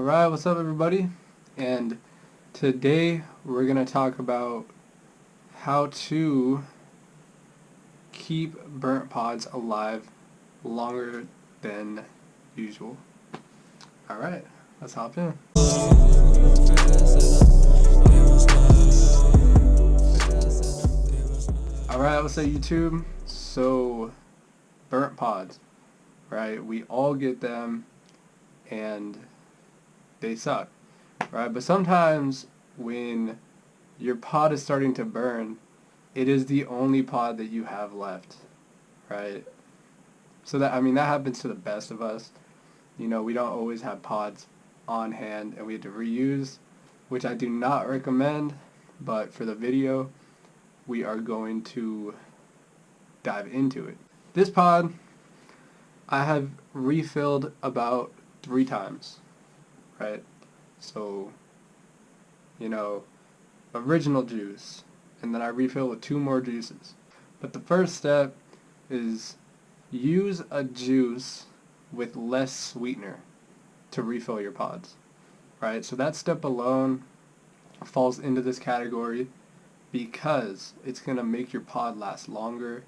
Alright, what's up everybody? And today we're going to talk about how to keep burnt pods alive longer than usual. Alright, let's hop in. Alright, what's up YouTube? So, burnt pods, right? We all get them and they suck, right? But sometimes when your pod is starting to burn, it is the only pod that you have left, right? So that happens to the best of us. You know, we don't always have pods on hand and we have to reuse, which I do not recommend, but for the video, we are going to dive into it. This pod, I have refilled about 3 times. Right? So, you know, original juice, and then I refill with 2 more juices. But the first step is use a juice with less sweetener to refill your pods. Right? So that step alone falls into this category because it's going to make your pod last longer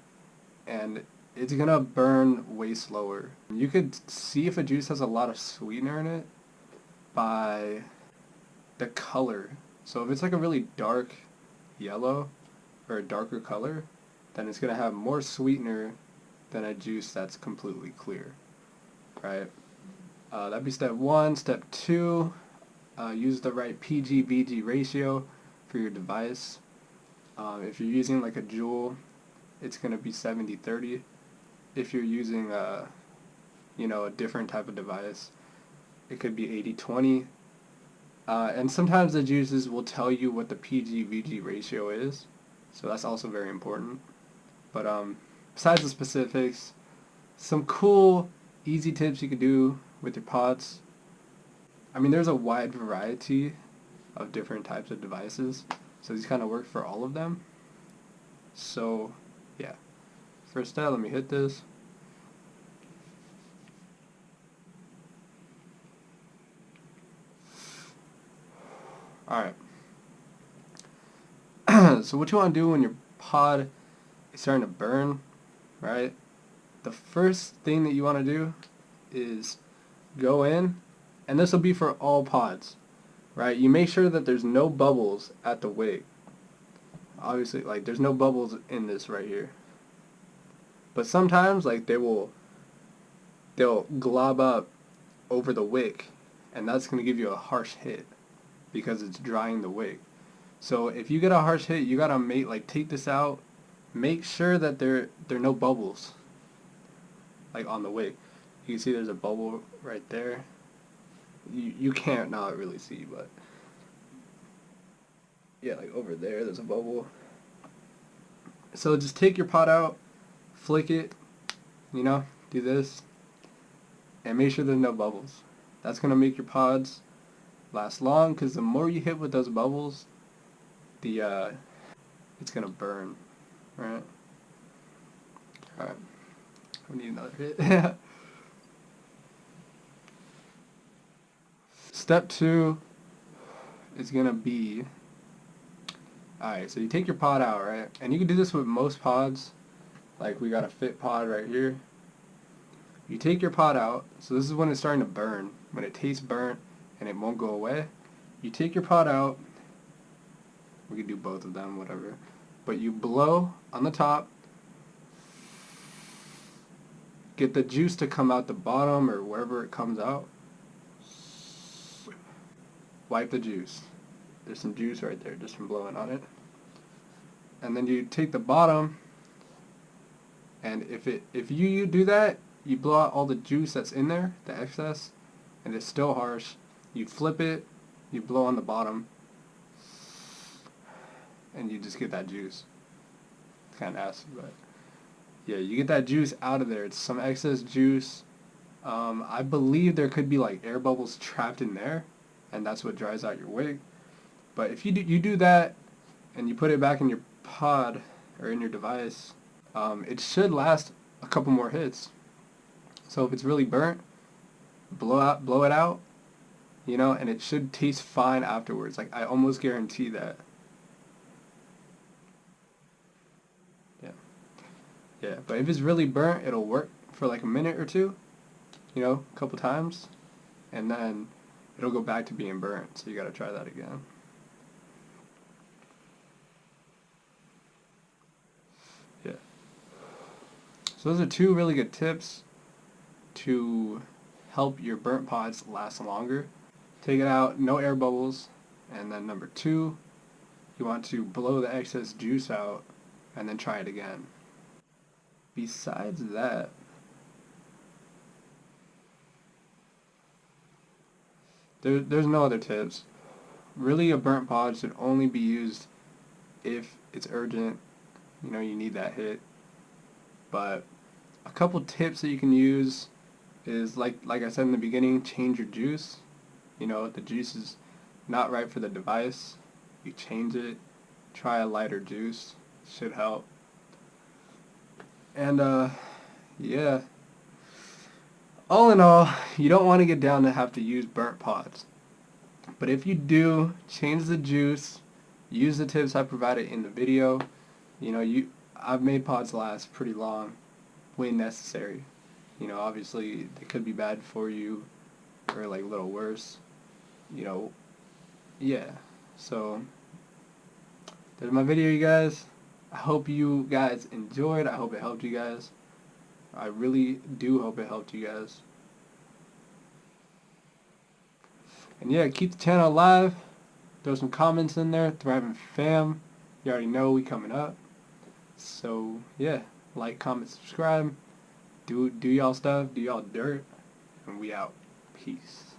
and it's going to burn way slower. You could see if a juice has a lot of sweetener in it by the color. So if it's like a really dark yellow or a darker color, then it's going to have more sweetener than a juice that's completely clear, right? That'd be step 1. Step 2, use the right PG-VG ratio for your device. If you're using like a Juul, it's going to be 70-30. If you're using a different type of device, it could be 80-20. And sometimes the juices will tell you what the PG-VG ratio is, so that's also very important. But besides the specifics, some cool, easy tips you could do with your pods. I mean, there's a wide variety of different types of devices, so these kind of work for all of them. So, yeah. First step, let me hit this. Alright. So what you want to do when your pod is starting to burn, right? The first thing that you want to do is go in, and this will be for all pods, right? You make sure that there's no bubbles at the wick. Obviously, like, there's no bubbles in this right here. But sometimes, like, they'll glob up over the wick, and that's going to give you a harsh hit because it's drying the wick. So if you get a harsh hit, you gotta take this out, make sure that there are no bubbles like on the wick. You can see there's a bubble right there. You can't not really see, but yeah, like over there's a bubble. So just take your pot out, flick it, do this, and make sure there's no bubbles. That's gonna make your pods last long, because the more you hit with those bubbles, it's gonna burn, right? Alright, we need another hit. Step 2 is gonna be, alright, so you take your pod out, right? And you can do this with most pods, like we got a fit pod right here. You take your pod out, so this is when it's starting to burn, when it tastes burnt and it won't go away. You take your pod out, we can do both of them, whatever, but you blow on the top, get the juice to come out the bottom or wherever it comes out, wipe the juice. There's some juice right there just from blowing on it. And then you take the bottom, and if you do that, you blow out all the juice that's in there, the excess, and it's still harsh. You flip it, you blow on the bottom, and you just get that juice. It's kind of nasty, but yeah, you get that juice out of there. It's some excess juice. I believe there could be like air bubbles trapped in there, and that's what dries out your wick. But if you do that, and you put it back in your pod or in your device, it should last a couple more hits. So if it's really burnt, blow it out, you know, and it should taste fine afterwards. Like, I almost guarantee that. Yeah. Yeah, but if it's really burnt, it'll work for like a minute or two, you know, a couple times, and then it'll go back to being burnt, so you gotta try that again. Yeah. So those are two really good tips to help your burnt pods last longer. Take it out, no air bubbles, and then number two, you want to blow the excess juice out and then try it again. Besides that, there's no other tips. Really, a burnt pod should only be used if it's urgent, you know, you need that hit. But a couple tips that you can use is, like I said in the beginning, change your juice. You know, if the juice is not right for the device, you change it, try a lighter juice, should help. And yeah, all in all, you don't want to get down to have to use burnt pods. But if you do, change the juice, use the tips I provided in the video. You know, I've made pods last pretty long when necessary. You know, obviously they could be bad for you or like a little worse. You know, yeah. So there's my video, you guys. I hope you guys enjoyed. I hope it helped you guys. I really do hope it helped you guys. And yeah, keep the channel alive. Throw some comments in there. Thriving fam. You already know we coming up. So yeah, like, comment, subscribe. Do y'all stuff. Do y'all dirt. And we out. Peace.